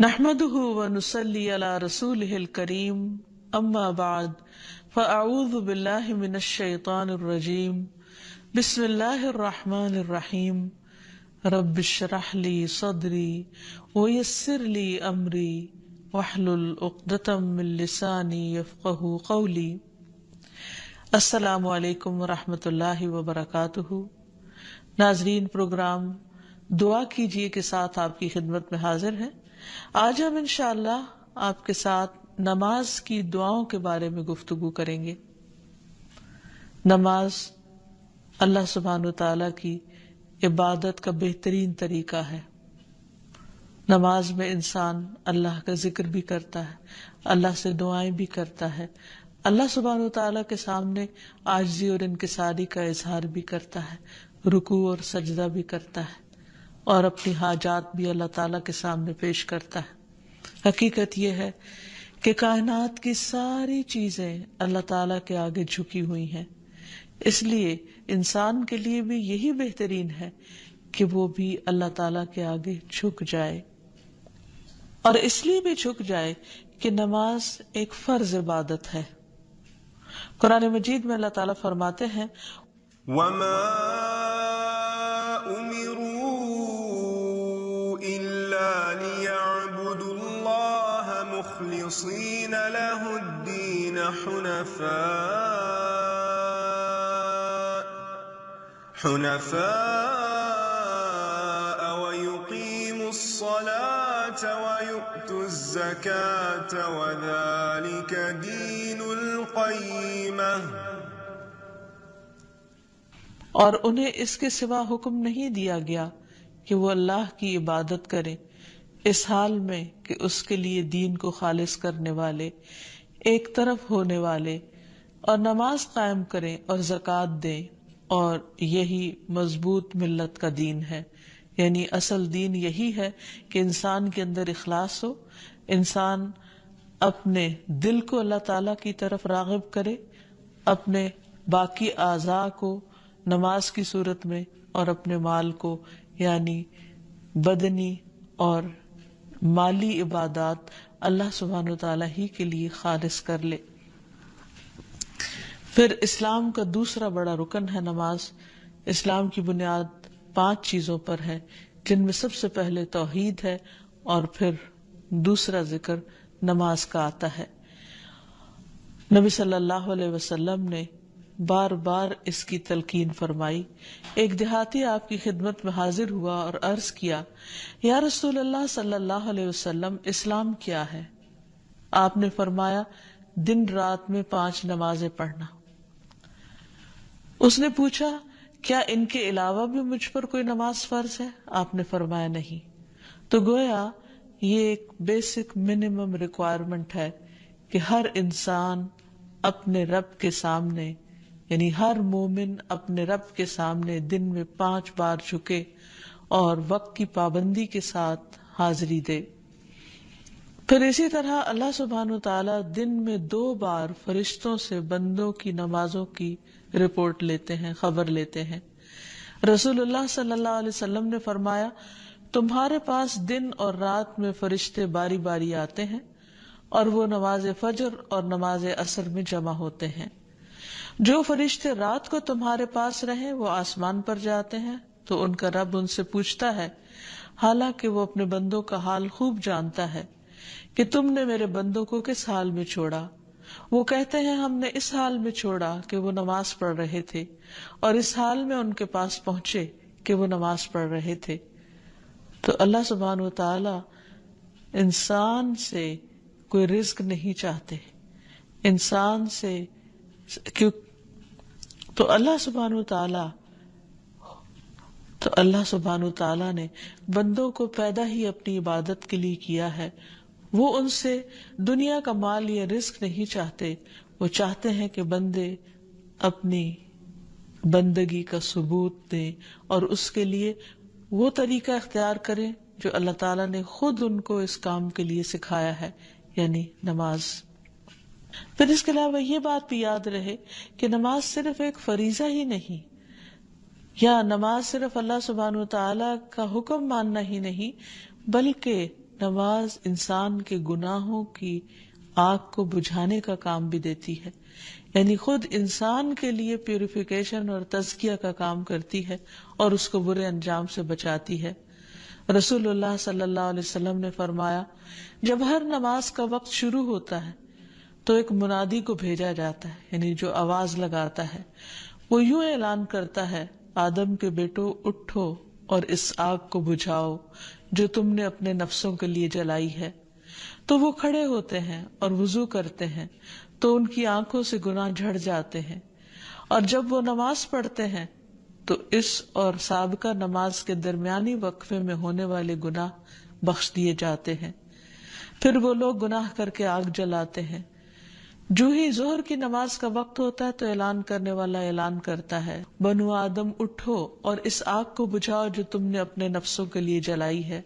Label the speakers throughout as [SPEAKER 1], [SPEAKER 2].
[SPEAKER 1] نحمده ونصلي على رسوله الكريم اما بعد فاعوذ بالله من الشيطان الرجيم بسم الله الرحمن الرحيم رب اشرح لي صدري ويسر لي امري واحلل عقدة من لساني يفقهوا قولي۔ السلام علیکم ورحمۃ اللہ وبرکاتہ۔ ناظرین، پروگرام دعا کیجیے کے ساتھ آپ کی خدمت میں حاضر ہے۔ آج ہم انشاءاللہ آپ کے ساتھ نماز کی دعاؤں کے بارے میں گفتگو کریں گے۔ نماز اللہ سبحانہ وتعالیٰ کی عبادت کا بہترین طریقہ ہے۔ نماز میں انسان اللہ کا ذکر بھی کرتا ہے، اللہ سے دعائیں بھی کرتا ہے، اللہ سبحانہ وتعالیٰ کے سامنے عاجزی اور انکساری کا اظہار بھی کرتا ہے، رکوع اور سجدہ بھی کرتا ہے، اور اپنی حاجات بھی اللہ تعالیٰ کے سامنے پیش کرتا ہے۔ حقیقت یہ ہے کہ کائنات کی ساری چیزیں اللہ تعالیٰ کے آگے جھکی ہوئی ہیں، اس لیے انسان کے لیے بھی یہی بہترین ہے کہ وہ بھی اللہ تعالیٰ کے آگے جھک جائے، اور اس لیے بھی جھک جائے کہ نماز ایک فرض عبادت ہے۔ قرآن مجید میں اللہ تعالیٰ فرماتے ہیں
[SPEAKER 2] وَمَا إِلَّا لِيَعْبُدُوا اللَّهَ مُخْلِصِينَ لَهُ الدِّينَ حُنَفَاءَ وَيُقِيمُوا الصَّلَاةَ وَيُؤْتُوا الزَّكَاةَ وَذَلِكَ دِينُ الْقَيِّمَةِ،
[SPEAKER 1] اور انہیں اس کے سوا حکم نہیں دیا گیا کہ وہ اللہ کی عبادت کریں، اس حال میں کہ اس کے لیے دین کو خالص کرنے والے، ایک طرف ہونے والے، اور نماز قائم کریں اور زکوٰۃ دیں، اور یہی مضبوط ملت کا دین ہے۔ یعنی اصل دین یہی ہے کہ انسان کے اندر اخلاص ہو، انسان اپنے دل کو اللہ تعالیٰ کی طرف راغب کرے، اپنے باقی اعضاء کو نماز کی صورت میں، اور اپنے مال کو یعنی بدنی اور مالی عبادات اللہ سبحانہ وتعالیٰ ہی کے لیے خالص کر لے۔ پھر اسلام کا دوسرا بڑا رکن ہے نماز۔ اسلام کی بنیاد 5 چیزوں پر ہے، جن میں سب سے پہلے توحید ہے، اور پھر دوسرا ذکر نماز کا آتا ہے۔ نبی صلی اللہ علیہ وسلم نے بار بار اس کی تلقین فرمائی۔ ایک دیہاتی آپ کی خدمت میں حاضر ہوا اور عرض کیا، یا رسول اللہ صلی اللہ علیہ وسلم، اسلام کیا ہے؟ آپ نے فرمایا، دن رات میں 5 نمازیں پڑھنا۔ اس نے پوچھا، کیا ان کے علاوہ بھی مجھ پر کوئی نماز فرض ہے؟ آپ نے فرمایا نہیں۔ تو گویا یہ ایک بیسک منیمم ریکوائرمنٹ ہے کہ ہر انسان اپنے رب کے سامنے، یعنی ہر مومن اپنے رب کے سامنے دن میں 5 بار جھکے اور وقت کی پابندی کے ساتھ حاضری دے۔ پھر اسی طرح اللہ سبحانہ وتعالیٰ دن میں 2 بار فرشتوں سے بندوں کی نمازوں کی رپورٹ لیتے ہیں، خبر لیتے ہیں۔ رسول اللہ صلی اللہ علیہ وسلم نے فرمایا، تمہارے پاس دن اور رات میں فرشتے باری باری آتے ہیں، اور وہ نماز فجر اور نماز عصر میں جمع ہوتے ہیں۔ جو فرشتے رات کو تمہارے پاس رہیں وہ آسمان پر جاتے ہیں، تو ان کا رب ان سے پوچھتا ہے، حالانکہ وہ اپنے بندوں کا حال خوب جانتا ہے، کہ تم نے میرے بندوں کو کس حال میں چھوڑا؟ وہ کہتے ہیں، ہم نے اس حال میں چھوڑا کہ وہ نماز پڑھ رہے تھے، اور اس حال میں ان کے پاس پہنچے کہ وہ نماز پڑھ رہے تھے۔ تو اللہ سبحانہ وتعالی انسان سے کوئی رزق نہیں چاہتے، انسان سے تو اللہ سبحانہ وتعالی نے بندوں کو پیدا ہی اپنی عبادت کے لیے کیا ہے۔ وہ ان سے دنیا کا مال یا رزق نہیں چاہتے، وہ چاہتے ہیں کہ بندے اپنی بندگی کا ثبوت دیں، اور اس کے لیے وہ طریقہ اختیار کریں جو اللہ تعالیٰ نے خود ان کو اس کام کے لیے سکھایا ہے، یعنی نماز۔ پھر اس کے علاوہ یہ بات بھی یاد رہے کہ نماز صرف ایک فریضہ ہی نہیں، یا نماز صرف اللہ سبحانہ وتعالیٰ کا حکم ماننا ہی نہیں، بلکہ نماز انسان کے گناہوں کی آگ کو بجھانے کا کام بھی دیتی ہے، یعنی خود انسان کے لیے پیوریفیکیشن اور تزکیہ کا کام کرتی ہے اور اس کو برے انجام سے بچاتی ہے۔ رسول اللہ صلی اللہ علیہ وسلم نے فرمایا، جب ہر نماز کا وقت شروع ہوتا ہے تو ایک منادی کو بھیجا جاتا ہے، یعنی جو آواز لگاتا ہے، وہ یوں اعلان کرتا ہے، آدم کے بیٹو اٹھو اور اس آگ کو بجھاؤ جو تم نے اپنے نفسوں کے لیے جلائی ہے۔ تو وہ کھڑے ہوتے ہیں اور وضو کرتے ہیں تو ان کی آنکھوں سے گناہ جھڑ جاتے ہیں، اور جب وہ نماز پڑھتے ہیں تو اس اور سابقہ نماز کے درمیانی وقفے میں ہونے والے گناہ بخش دیے جاتے ہیں۔ پھر وہ لوگ گناہ کر کے آگ جلاتے ہیں۔ جو ہی ظہر کی نماز کا وقت ہوتا ہے تو اعلان کرنے والا اعلان کرتا ہے، بنو آدم اٹھو اور اس آگ کو بجھاؤ جو تم نے اپنے نفسوں کے لیے جلائی ہے۔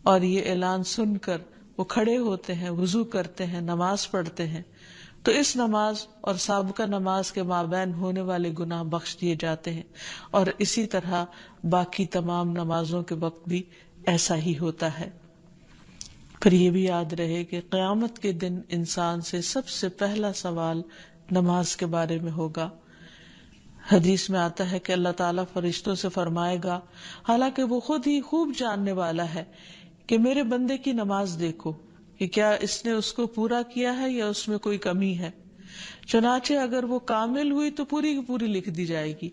[SPEAKER 1] اور یہ اعلان سن کر وہ کھڑے ہوتے ہیں، وضو کرتے ہیں، نماز پڑھتے ہیں، تو اس نماز اور سابقہ نماز کے مابین ہونے والے گناہ بخش دیے جاتے ہیں۔ اور اسی طرح باقی تمام نمازوں کے وقت بھی ایسا ہی ہوتا ہے۔ پھر یہ بھی یاد رہے کہ قیامت کے دن انسان سے سب سے پہلا سوال نماز کے بارے میں ہوگا۔ حدیث میں آتا ہے کہ اللہ تعالیٰ فرشتوں سے فرمائے گا، حالانکہ وہ خود ہی خوب جاننے والا ہے، کہ میرے بندے کی نماز دیکھو کہ کیا اس نے اس کو پورا کیا ہے یا اس میں کوئی کمی ہے۔ چنانچہ اگر وہ کامل ہوئی تو پوری کی پوری لکھ دی جائے گی،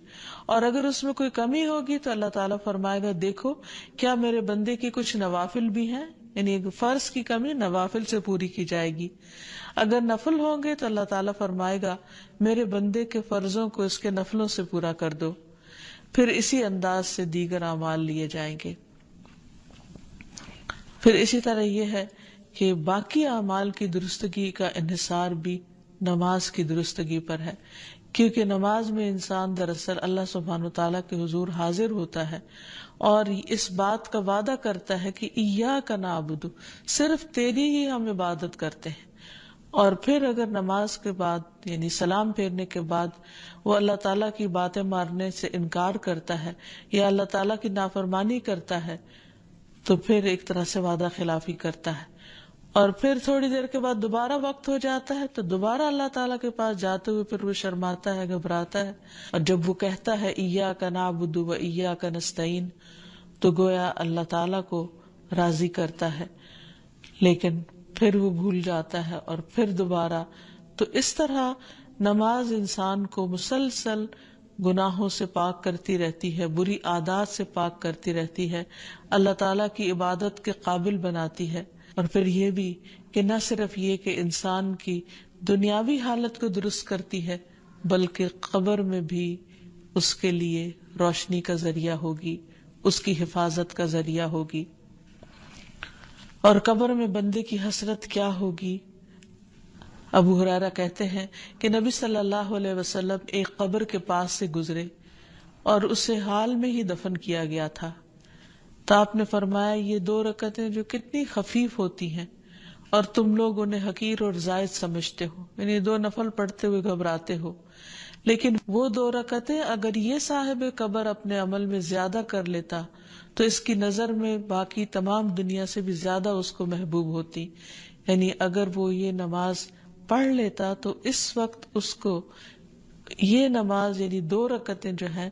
[SPEAKER 1] اور اگر اس میں کوئی کمی ہوگی تو اللہ تعالیٰ فرمائے گا، دیکھو کیا میرے بندے کی کچھ نوافل بھی ہیں، یعنی فرض کی کمی نوافل سے پوری کی جائے گی۔ اگر نفل ہوں گے تو اللہ تعالیٰ فرمائے گا، میرے بندے کے فرضوں کو اس کے نفلوں سے پورا کر دو۔ پھر اسی انداز سے دیگر اعمال لیے جائیں گے۔ پھر اسی طرح یہ ہے کہ باقی اعمال کی درستگی کا انحصار بھی نماز کی درستگی پر ہے، کیونکہ نماز میں انسان دراصل اللہ سبحانہ وتعالیٰ کے حضور حاضر ہوتا ہے اور اس بات کا وعدہ کرتا ہے کہ ایاک نعبد، صرف تیری ہی ہم عبادت کرتے ہیں۔ اور پھر اگر نماز کے بعد یعنی سلام پھیرنے کے بعد وہ اللہ تعالیٰ کی باتیں ماننے سے انکار کرتا ہے یا اللہ تعالیٰ کی نافرمانی کرتا ہے تو پھر ایک طرح سے وعدہ خلافی کرتا ہے، اور پھر تھوڑی دیر کے بعد دوبارہ وقت ہو جاتا ہے تو دوبارہ اللہ تعالیٰ کے پاس جاتے ہوئے پھر وہ شرماتا ہے، گھبراتا ہے، اور جب وہ کہتا ہے ایاک نعبد و ایاک نستعین تو گویا اللہ تعالیٰ کو راضی کرتا ہے، لیکن پھر وہ بھول جاتا ہے اور پھر دوبارہ۔ تو اس طرح نماز انسان کو مسلسل گناہوں سے پاک کرتی رہتی ہے، بری عادات سے پاک کرتی رہتی ہے، اللہ تعالیٰ کی عبادت کے قابل بناتی ہے۔ اور پھر یہ بھی کہ نہ صرف یہ کہ انسان کی دنیاوی حالت کو درست کرتی ہے بلکہ قبر میں بھی اس کے لیے روشنی کا ذریعہ ہوگی، اس کی حفاظت کا ذریعہ ہوگی۔ اور قبر میں بندے کی حسرت کیا ہوگی؟ ابو ہریرہ کہتے ہیں کہ نبی صلی اللہ علیہ وسلم ایک قبر کے پاس سے گزرے اور اسے حال میں ہی دفن کیا گیا تھا، تو آپ نے فرمایا، یہ 2 رکعتیں جو کتنی خفیف ہوتی ہیں اور تم لوگ انہیں حقیر اور زائد سمجھتے ہو، یعنی 2 نفل پڑھتے ہوئے گھبراتے ہو، لیکن وہ 2 رکعتیں اگر یہ صاحب قبر اپنے عمل میں زیادہ کر لیتا تو اس کی نظر میں باقی تمام دنیا سے بھی زیادہ اس کو محبوب ہوتی۔ یعنی اگر وہ یہ نماز پڑھ لیتا تو اس وقت اس کو یہ نماز یعنی 2 رکعتیں جو ہیں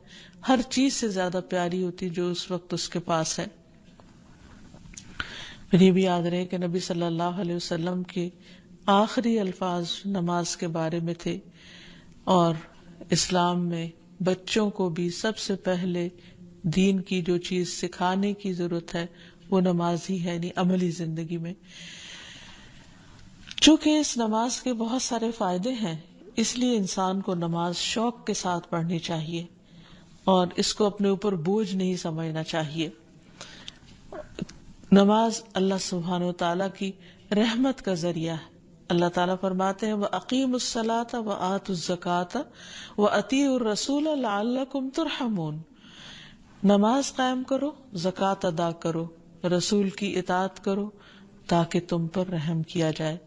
[SPEAKER 1] ہر چیز سے زیادہ پیاری ہوتی جو اس وقت اس کے پاس ہے۔ پھر یہ بھی یاد رہے کہ نبی صلی اللہ علیہ وسلم کے آخری الفاظ نماز کے بارے میں تھے، اور اسلام میں بچوں کو بھی سب سے پہلے دین کی جو چیز سکھانے کی ضرورت ہے وہ نماز ہی ہے، یعنی عملی زندگی میں۔ چونکہ اس نماز کے بہت سارے فائدے ہیں، اس لیے انسان کو نماز شوق کے ساتھ پڑھنی چاہیے اور اس کو اپنے اوپر بوجھ نہیں سمجھنا چاہیے۔ نماز اللہ سبحانہ وتعالیٰ کی رحمت کا ذریعہ ہے۔ اللہ تعالیٰ فرماتے ہیں وَأَقِيمُوا الصَّلَاةَ وَآتُوا الزَّكَاةَ وَأَطِيعُوا الرَّسُولَ لَعَلَّكُمْ تُرْحَمُونَ، نماز قائم کرو، زکوٰۃ ادا کرو، رسول کی اطاعت کرو تاکہ تم پر رحم کیا جائے۔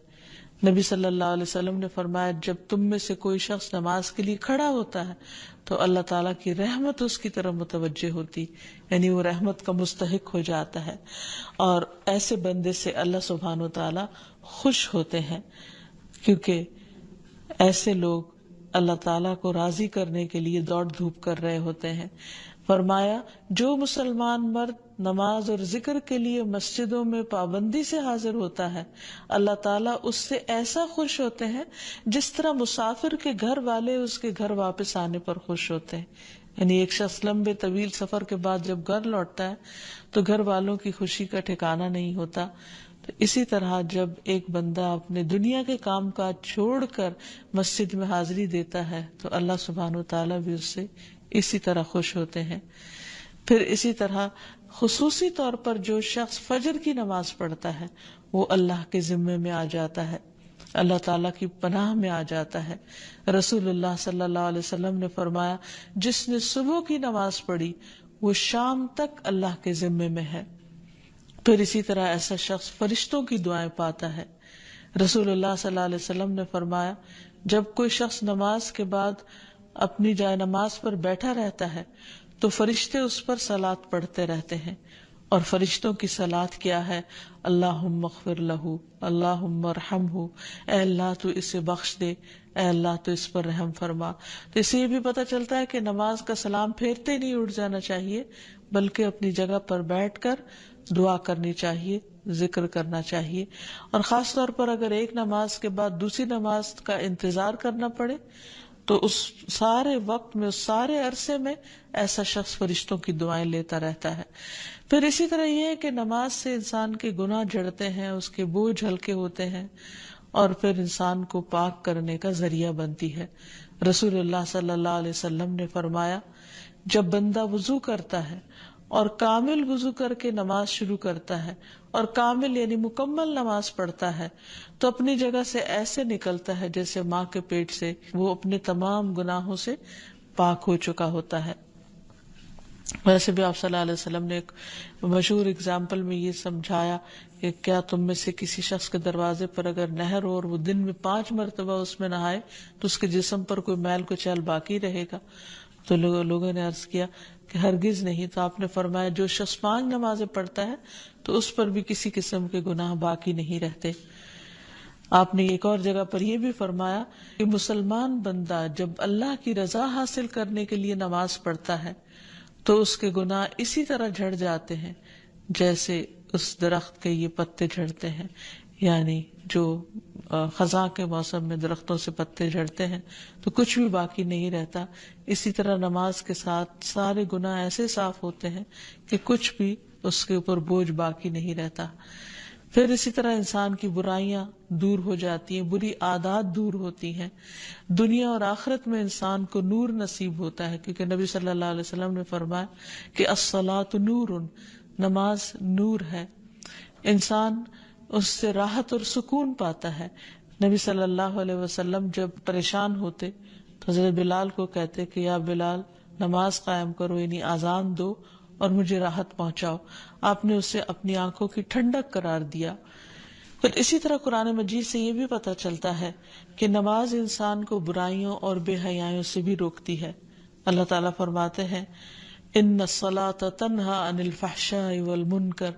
[SPEAKER 1] نبی صلی اللہ علیہ وسلم نے فرمایا جب تم میں سے کوئی شخص نماز کے لیے کھڑا ہوتا ہے تو اللہ تعالیٰ کی رحمت اس کی طرف متوجہ ہوتی، یعنی وہ رحمت کا مستحق ہو جاتا ہے، اور ایسے بندے سے اللہ سبحانہ و تعالیٰ خوش ہوتے ہیں، کیونکہ ایسے لوگ اللہ تعالیٰ کو راضی کرنے کے لیے دوڑ دھوپ کر رہے ہوتے ہیں۔ فرمایا جو مسلمان مرد نماز اور ذکر کے لیے مسجدوں میں پابندی سے حاضر ہوتا ہے، اللہ تعالیٰ اس سے ایسا خوش ہوتے ہیں جس طرح مسافر کے گھر والے اس کے گھر واپس آنے پر خوش ہوتے ہیں۔ یعنی ایک شخص لمبے طویل سفر کے بعد جب گھر لوٹتا ہے تو گھر والوں کی خوشی کا ٹھکانہ نہیں ہوتا۔ تو اسی طرح جب ایک بندہ اپنے دنیا کے کام کاج چھوڑ کر مسجد میں حاضری دیتا ہے تو اللہ سبحانہ و تعالیٰ بھی اس سے اسی طرح خوش ہوتے ہیں۔ پھر اسی طرح خصوصی طور پر جو شخص فجر کی نماز پڑھتا ہے وہ اللہ کے ذمے میں آ جاتا ہے، اللہ تعالیٰ کی پناہ میں آ جاتا ہے۔ رسول اللہ صلی اللہ علیہ وسلم نے فرمایا جس نے صبح کی نماز پڑھی وہ شام تک اللہ کے ذمے میں ہے۔ پھر اسی طرح ایسا شخص فرشتوں کی دعائیں پاتا ہے۔ رسول اللہ صلی اللہ علیہ وسلم نے فرمایا جب کوئی شخص نماز کے بعد اپنی جائے نماز پر بیٹھا رہتا ہے تو فرشتے اس پر صلاۃ پڑھتے رہتے ہیں، اور فرشتوں کی صلاۃ کیا ہے؟ اللہم اغفر لہ، اللہم ارحمہ، اے اللہ تو اسے بخش دے، اے اللہ تو اس پر رحم فرما۔ تو اس سے یہ بھی پتہ چلتا ہے کہ نماز کا سلام پھیرتے نہیں اٹھ جانا چاہیے، بلکہ اپنی جگہ پر بیٹھ کر دعا کرنی چاہیے، ذکر کرنا چاہیے، اور خاص طور پر اگر ایک نماز کے بعد دوسری نماز کا انتظار کرنا پڑے تو اس سارے وقت میں، اس سارے عرصے میں ایسا شخص فرشتوں کی دعائیں لیتا رہتا ہے۔ پھر اسی طرح یہ ہے کہ نماز سے انسان کے گناہ جھڑتے ہیں، اس کے بوجھ ہلکے ہوتے ہیں، اور پھر انسان کو پاک کرنے کا ذریعہ بنتی ہے۔ رسول اللہ صلی اللہ علیہ وسلم نے فرمایا جب بندہ وضو کرتا ہے اور کامل وضو کر کے نماز شروع کرتا ہے اور کامل یعنی مکمل نماز پڑھتا ہے تو اپنی جگہ سے ایسے نکلتا ہے جیسے ماں کے پیٹ سے وہ اپنے تمام گناہوں سے پاک ہو چکا ہوتا ہے۔ ویسے بھی آپ صلی اللہ علیہ وسلم نے ایک مشہور اگزامپل میں یہ سمجھایا کہ کیا تم میں سے کسی شخص کے دروازے پر اگر نہر ہو اور وہ دن میں 5 مرتبہ اس میں نہائے تو اس کے جسم پر کوئی میل کچیل باقی رہے گا؟ تو لوگوں نے عرض کیا کہ ہرگز نہیں۔ تو آپ نے فرمایا جو شخص 5 نمازیں پڑھتا ہے تو اس پر بھی کسی قسم کے گناہ باقی نہیں رہتے۔ آپ نے ایک اور جگہ پر یہ بھی فرمایا کہ مسلمان بندہ جب اللہ کی رضا حاصل کرنے کے لیے نماز پڑھتا ہے تو اس کے گناہ اسی طرح جھڑ جاتے ہیں جیسے اس درخت کے یہ پتے جھڑتے ہیں، یعنی جو خزاں کے موسم میں درختوں سے پتے جھڑتے ہیں تو کچھ بھی باقی نہیں رہتا، اسی طرح نماز کے ساتھ سارے گناہ ایسے صاف ہوتے ہیں کہ کچھ بھی اس کے اوپر بوجھ باقی نہیں رہتا۔ پھر اسی طرح انسان کی برائیاں دور ہو جاتی ہیں، بری عادات دور ہوتی ہیں، دنیا اور آخرت میں انسان کو نور نصیب ہوتا ہے، کیونکہ نبی صلی اللہ علیہ وسلم نے فرمایا کہ الصلاۃ نور، نماز نور ہے، انسان اس سے راحت اور سکون پاتا ہے۔ نبی صلی اللہ علیہ وسلم جب پریشان ہوتے تو حضرت بلال کو کہتے کہ یا بلال نماز قائم کرو، یعنی اذان دو اور مجھے راحت پہنچاؤ۔ آپ نے اسے اپنی آنکھوں کی ٹھنڈک قرار دیا۔ پھر اسی طرح قرآن مجید سے یہ بھی پتہ چلتا ہے کہ نماز انسان کو برائیوں اور بے حیائیوں سے بھی روکتی ہے۔ اللہ تعالیٰ فرماتے ہیں ان الصلاۃ تنہی عن الفحشاء والمنکر،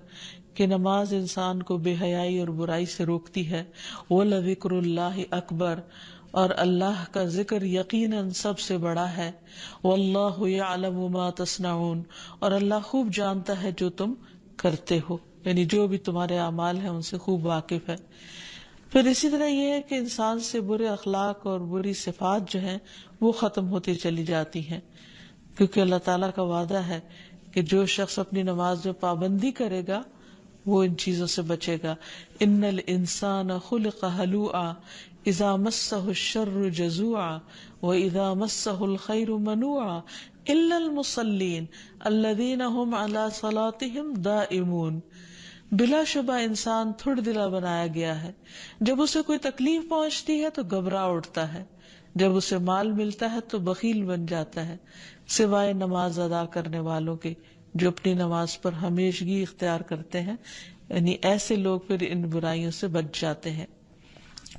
[SPEAKER 1] کہ نماز انسان کو بے حیائی اور برائی سے روکتی ہے۔ وَلَذِكْرُ اللَّهِ اکبر، اور اللہ کا ذکر یقیناً سب سے بڑا ہے۔ وَاللَّهُ يَعْلَمُ مَا تَصْنَعُونَ، اور اللہ خوب جانتا ہے جو تم کرتے ہو، یعنی جو بھی تمہارے اعمال ہیں ان سے خوب واقف ہے۔ پھر اسی طرح یہ ہے کہ انسان سے برے اخلاق اور بری صفات جو ہیں وہ ختم ہوتی چلی جاتی ہیں، کیونکہ اللہ تعالیٰ کا وعدہ ہے کہ جو شخص اپنی نماز میں پابندی کرے گا وہ ان چیزوں سے بچے گا۔ ان الانسان خلق ہلوعا اذا مسہ الشر جزوعا واذا مسہ الخیر منوعا الا المصلین الذین هم علی صلاتهم دائمون۔ بلا شبہ انسان تھوڑ دلا بنایا گیا ہے، جب اسے کوئی تکلیف پہنچتی ہے تو گھبرا اٹھتا ہے، جب اسے مال ملتا ہے تو بخیل بن جاتا ہے، سوائے نماز ادا کرنے والوں کے جو اپنی نماز پر ہمیشگی اختیار کرتے ہیں، یعنی ایسے لوگ پھر ان برائیوں سے بچ جاتے ہیں۔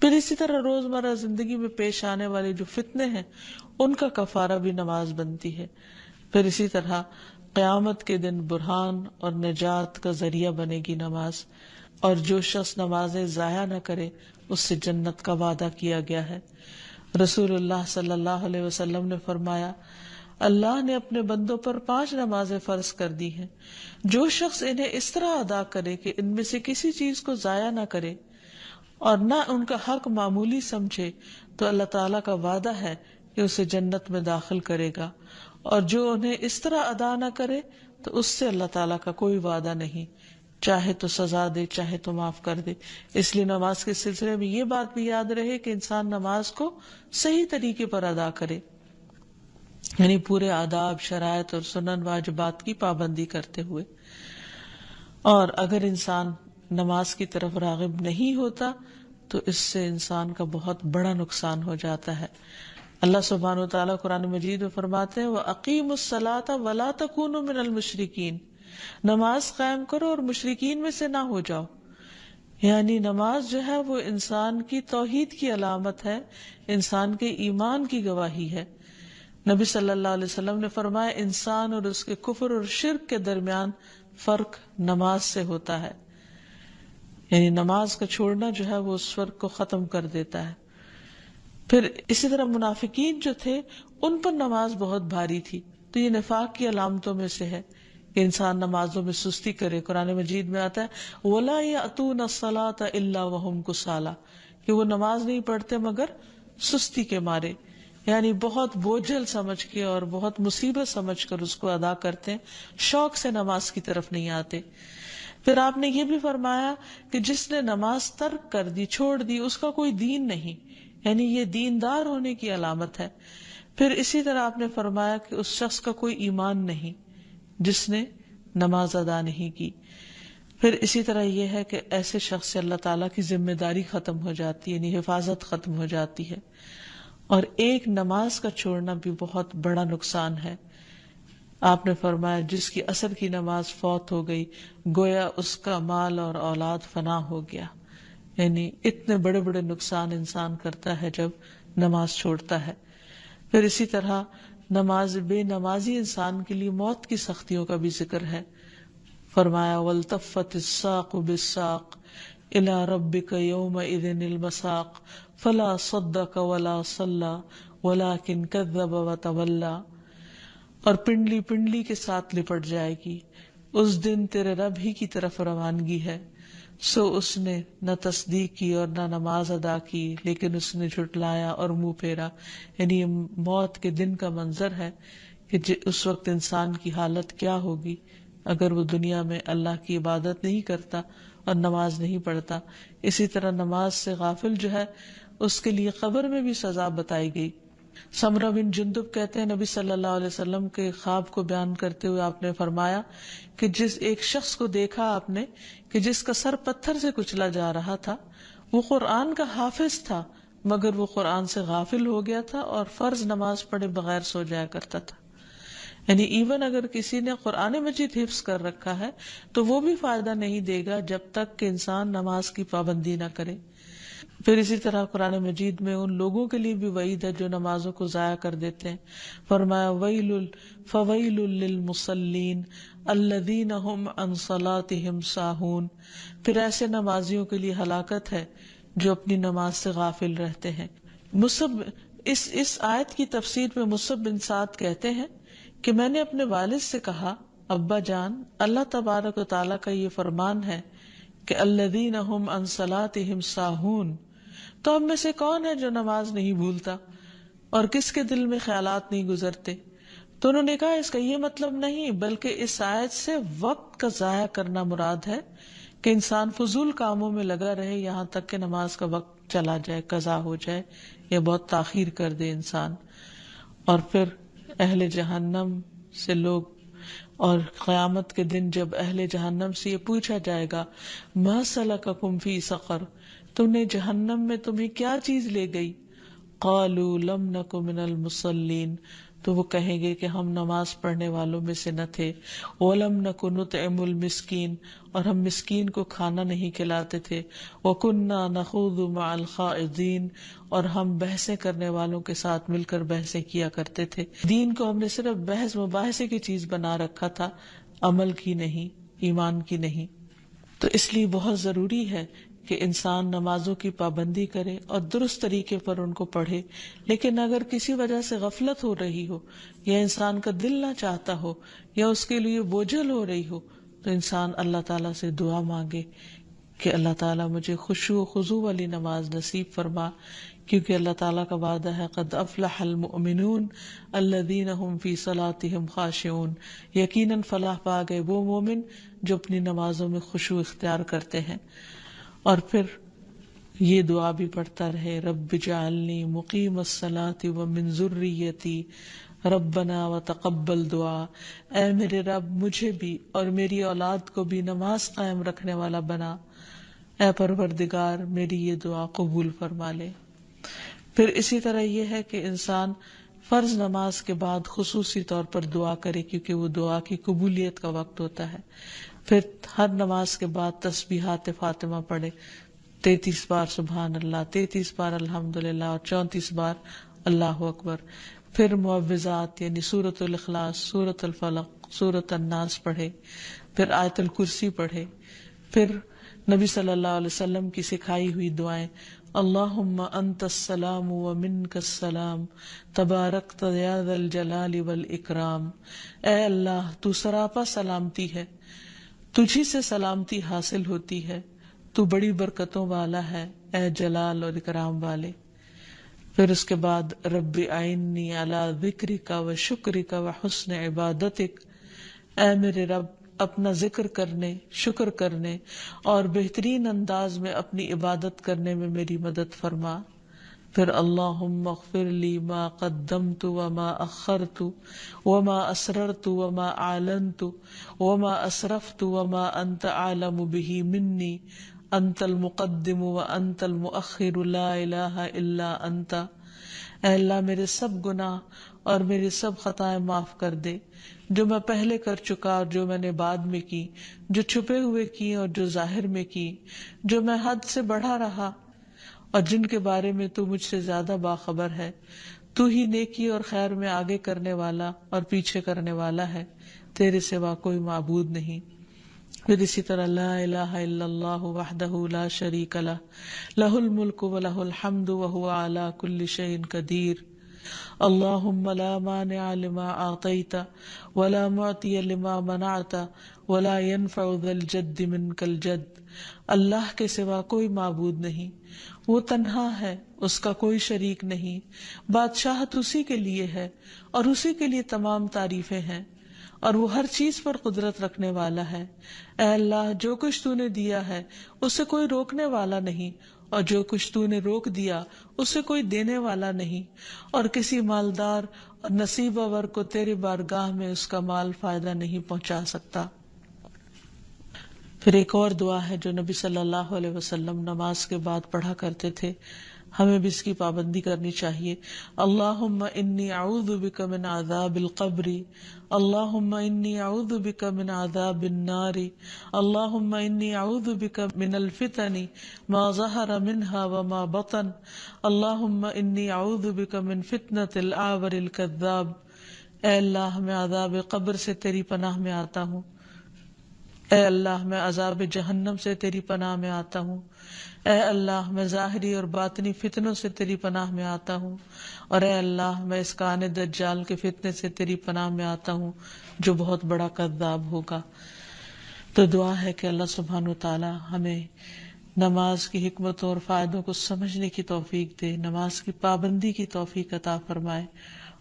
[SPEAKER 1] پھر اسی طرح روزمرہ زندگی میں پیش آنے والے جو فتنے ہیں ان کا کفارہ بھی نماز بنتی ہے. پھر اسی طرح قیامت کے دن برہان اور نجات کا ذریعہ بنے گی نماز. اور جو شخص نمازیں ضائع نہ کرے اس سے جنت کا وعدہ کیا گیا ہے. رسول اللہ صلی اللہ علیہ وسلم نے فرمایا اللہ نے اپنے بندوں پر 5 نمازیں فرض کر دی ہیں. جو شخص انہیں اس طرح ادا کرے کہ ان میں سے کسی چیز کو ضائع نہ کرے اور نہ ان کا حق معمولی سمجھے تو اللہ تعالیٰ کا وعدہ ہے کہ اسے جنت میں داخل کرے گا. اور جو انہیں اس طرح ادا نہ کرے تو اس سے اللہ تعالیٰ کا کوئی وعدہ نہیں، چاہے تو سزا دے چاہے تو معاف کر دے. اس لیے نماز کے سلسلے میں یہ بات بھی یاد رہے کہ انسان نماز کو صحیح طریقے پر ادا کرے، یعنی پورے آداب، شرائط اور سنن واجبات کی پابندی کرتے ہوئے. اور اگر انسان نماز کی طرف راغب نہیں ہوتا تو اس سے انسان کا بہت بڑا نقصان ہو جاتا ہے. اللہ سبحانہ وتعالیٰ قرآن مجید میں فرماتے ہیں وَأَقِيمُوا الصَّلَاةَ وَلَا تَكُونُوا مِنَ الْمُشْرِكِينَ، نماز قائم کرو اور مشرکین میں سے نہ ہو جاؤ. یعنی نماز جو ہے وہ انسان کی توحید کی علامت ہے، انسان کے ایمان کی گواہی ہے. نبی صلی اللہ علیہ وسلم نے فرمایا انسان اور اس کے کفر اور شرک کے درمیان فرق نماز سے ہوتا ہے، یعنی نماز کا چھوڑنا جو ہے وہ اس فرق کو ختم کر دیتا ہے. پھر اسی طرح منافقین جو تھے ان پر نماز بہت بھاری تھی، تو یہ نفاق کی علامتوں میں سے ہے کہ انسان نمازوں میں سستی کرے. قرآن مجید میں آتا ہے وَلَا يَأْتُونَ الصَّلَاةَ إِلَّا وَهُمْ كُسَالَىٰ، کہ وہ نماز نہیں پڑھتے مگر سستی کے مارے، یعنی بہت بوجھل سمجھ کے اور بہت مصیبت سمجھ کر اس کو ادا کرتے ہیں، شوق سے نماز کی طرف نہیں آتے. پھر آپ نے یہ بھی فرمایا کہ جس نے نماز ترک کر دی، چھوڑ دی، اس کا کوئی دین نہیں، یعنی یہ دیندار ہونے کی علامت ہے. پھر اسی طرح آپ نے فرمایا کہ اس شخص کا کوئی ایمان نہیں جس نے نماز ادا نہیں کی. پھر اسی طرح یہ ہے کہ ایسے شخص سے اللہ تعالیٰ کی ذمہ داری ختم ہو جاتی ہے، یعنی حفاظت ختم ہو جاتی ہے. اور ایک نماز کا چھوڑنا بھی بہت بڑا نقصان ہے. آپ نے فرمایا جس کی عصر کی نماز فوت ہو گئی گویا اس کا مال اور اولاد فنا ہو گیا. یعنی اتنے بڑے بڑے نقصان انسان کرتا ہے جب نماز چھوڑتا ہے. پھر اسی طرح بے نمازی انسان کے لیے موت کی سختیوں کا بھی ذکر ہے. فرمایا وَالْتَفَّتِ السَّاقُ بِالسَّاقِ إِلَىٰ رَبِّكَ يَوْمَئِذٍ الْمَسَاقُ فَلَا صَدَّقَ وَلَا صَلَّىٰ وَلَٰكِنْ كَذَّبَ وَتَوَلَّىٰ. اور پنڈلی پنڈلی کے ساتھ لپٹ جائے گی، اس دن تیرے رب ہی کی طرف روانگی ہے، سو اس نے نہ تصدیق کی اور نہ نماز ادا کی، لیکن اس نے جھٹلایا اور منہ پھیرا. یعنی یہ موت کے دن کا منظر ہے کہ اس وقت انسان کی حالت کیا ہوگی اگر وہ دنیا میں اللہ کی عبادت نہیں کرتا اور نماز نہیں پڑھتا. اسی طرح نماز سے غافل جو ہے اس کے لیے قبر میں بھی سزا بتائی گئی. سمرہ بن جندب کہتے ہیں نبی صلی اللہ علیہ وسلم کے خواب کو بیان کرتے ہوئے آپ نے فرمایا کہ جس ایک شخص کو دیکھا آپ نے کہ جس کا سر پتھر سے کچلا جا رہا تھا، وہ قرآن کا حافظ تھا مگر وہ قرآن سے غافل ہو گیا تھا اور فرض نماز پڑھے بغیر سو جایا کرتا تھا. یعنی ایون اگر کسی نے قرآن مجید حفظ کر رکھا ہے تو وہ بھی فائدہ نہیں دے گا جب تک کہ انسان نماز کی پابندی نہ کرے. پھر اسی طرح قرآن مجید میں ان لوگوں کے لیے بھی وعید ہے جو نمازوں کو ضائع کر دیتے ہیں. فرمایا فویل للمصلین الذین هم عن صلاتهم ساہون. پھر ایسے نمازیوں کے لیے ہلاکت ہے جو اپنی نماز سے غافل رہتے ہیں. اس آیت کی تفسیر میں مصعب بن سعد کہتے ہیں کہ میں نے اپنے والد سے کہا ابا جان، اللہ تبارک و تعالیٰ کا یہ فرمان ہے کہ الذین هم عن صلاتهم ساہون، تو ہم میں سے کون ہے جو نماز نہیں بھولتا اور کس کے دل میں خیالات نہیں گزرتے؟ تو انہوں نے کہا اس کا یہ مطلب نہیں، بلکہ اس آیت سے وقت کا ضائع کرنا مراد ہے کہ انسان فضول کاموں میں لگا رہے یہاں تک کہ نماز کا وقت چلا جائے، قضا ہو جائے یا بہت تاخیر کر دے انسان. اور پھر اہل جہنم سے لوگ، اور قیامت کے دن جب اہل جہنم سے یہ پوچھا جائے گا ما سلککم فی سقر، تم نے جہنم میں تمہیں کیا چیز لے گئی؟ قالوا لم نک من المصلین، تو وہ کہیں گے کہ ہم نماز پڑھنے والوں میں سے نہ تھے. وَلَمْ نَكُ نُطْعِمُ الْمِسْكِينَ، اور ہم مسکین کو کھانا نہیں کھلاتے تھے. وَكُنَّا نَخُوضُ مَعَ الْخَائِضِينَ، اور ہم بحثیں کرنے والوں کے ساتھ مل کر بحثیں کیا کرتے تھے. دین کو ہم نے صرف بحث مباحثے کی چیز بنا رکھا تھا، عمل کی نہیں، ایمان کی نہیں. تو اس لیے بہت ضروری ہے کہ انسان نمازوں کی پابندی کرے اور درست طریقے پر ان کو پڑھے. لیکن اگر کسی وجہ سے غفلت ہو رہی ہو، یا انسان کا دل نہ چاہتا ہو، یا اس کے لیے بوجھل ہو رہی ہو، تو انسان اللہ تعالیٰ سے دعا مانگے کہ اللہ تعالیٰ مجھے خشوع و خضوع والی نماز نصیب فرما، کیونکہ اللہ تعالیٰ کا وعدہ ہے قد افلح المؤمنون الذین هم فی صلاتهم خاشعون، یقیناً فلاح پا گئے وہ مومن جو اپنی نمازوں میں خشوع اختیار کرتے ہیں. اور پھر یہ دعا بھی پڑھتا رہے، رب اجعلنی مقیم الصلاۃ ومن ذریتی ربنا وتقبل دعا، اے میرے رب مجھے بھی اور میری اولاد کو بھی نماز قائم رکھنے والا بنا، اے پروردگار میری یہ دعا قبول فرما لے. پھر اسی طرح یہ ہے کہ انسان فرض نماز کے بعد خصوصی طور پر دعا کرے، کیونکہ وہ دعا کی قبولیت کا وقت ہوتا ہے. پھر ہر نماز کے بعد تسبیحات فاطمہ پڑھے، 33 بار سبحان اللہ، 33 بار الحمدللہ اور 34 بار اللہ اکبر. پھر معوذات یعنی سورۃ الاخلاص، سورۃ الفلق، سورۃ الناس پڑھے. پھر آیت الکرسی پڑھے. پھر نبی صلی اللہ علیہ وسلم کی سکھائی ہوئی دعائیں، اللہم انت السلام ومنک السلام تبارکت یا ذا الجلال والاکرام، اے اللہ تو سراپا سلامتی ہے، تجھی سے سلامتی حاصل ہوتی ہے، تو بڑی برکتوں والا ہے، اے جلال اور اکرام والے. پھر اس کے بعد رب اعنی علی ذکرک و شکرک و حسن عبادتک، اے میرے رب اپنا ذکر کرنے، شکر کرنے اور بہترین انداز میں اپنی عبادت کرنے میں میری مدد فرما. پھر اللہم اغفر لی ما قدمت وما اخرت وما اسررت وما اعلنت وما اسرفت وما انت اعلم به منی انت المقدم وانت المؤخر لا الہ الا انت. اے اللہ میرے سب گناہ اور میرے سب خطائیں معاف کر دے، جو میں پہلے کر چکا اور جو میں نے بعد میں کی، جو چھپے ہوئے کی اور جو ظاہر میں کی، جو میں حد سے بڑھا رہا اور جن کے بارے میں تو مجھ سے زیادہ باخبر ہے. تو ہی نیکی اور خیر میں آگے کرنے والا اور پیچھے کرنے والا ہے، تیرے سوا کوئی معبود نہیں. پھر اسی طرح لا الہ الا اللہ وحدہ لا شریک لہ لہ الملک ولہ الحمد وہو علی کل شیء قدیر. اللہم لا مانع لما اعطیت ولا معطی لما منعت ولا ينفع ذا الجد منک الجد. اللہ کے سوا کوئی معبود نہیں، وہ تنہا ہے، اس کا کوئی شریک نہیں، بادشاہت اسی کے لیے ہے اور اسی کے لیے تمام تعریفیں ہیں، اور وہ ہر چیز پر قدرت رکھنے والا ہے. اے اللہ جو کچھ تو نے دیا ہے اس سے کوئی روکنے والا نہیں، اور جو کچھ تو نے روک دیا اس سے کوئی دینے والا نہیں، اور کسی مالدار اور نصیبہ ور کو تیرے بارگاہ میں اس کا مال فائدہ نہیں پہنچا سکتا. پھر ایک اور دعا ہے جو نبی صلی اللہ علیہ وسلم نماز کے بعد پڑھا کرتے تھے، ہمیں بھی اس کی پابندی کرنی چاہیے. اللہم انی اعوذ بک من عذاب القبر، اللہم انی اعوذ بک من عذاب النار، اللہم انی اعوذ بک من الفتن ما ظہر منہا وما بطن، اللہم انی اعوذ بک من فتنة الاعور الکذاب. اے اللہ میں عذاب قبر سے تیری پناہ میں آتا ہوں، اے اللہ میں عذاب جہنم سے تیری پناہ میں آتا ہوں، اے اللہ میں ظاہری اور باطنی فتنوں سے تیری پناہ میں آتا ہوں، اور اے اللہ میں اس کان دجال کے فتنے سے تیری پناہ میں آتا ہوں جو بہت بڑا کذاب ہوگا. تو دعا ہے کہ اللہ سبحانہ وتعالی ہمیں نماز کی حکمتوں اور فائدوں کو سمجھنے کی توفیق دے، نماز کی پابندی کی توفیق عطا فرمائے،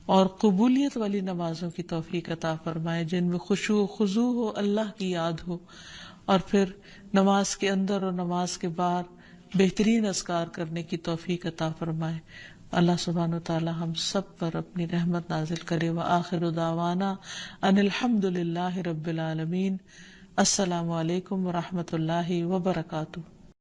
[SPEAKER 1] اور قبولیت والی نمازوں کی توفیق عطا فرمائے جن میں خشوع و خضوع ہو، اللہ کی یاد ہو، اور پھر نماز کے اندر اور نماز کے باہر بہترین اذکار کرنے کی توفیق عطا فرمائے. اللہ سبحانہ وتعالی ہم سب پر اپنی رحمت نازل کرے. وآخر دعوانا ان الحمد للہ رب العالمین. السلام علیکم ورحمۃ اللہ وبرکاتہ.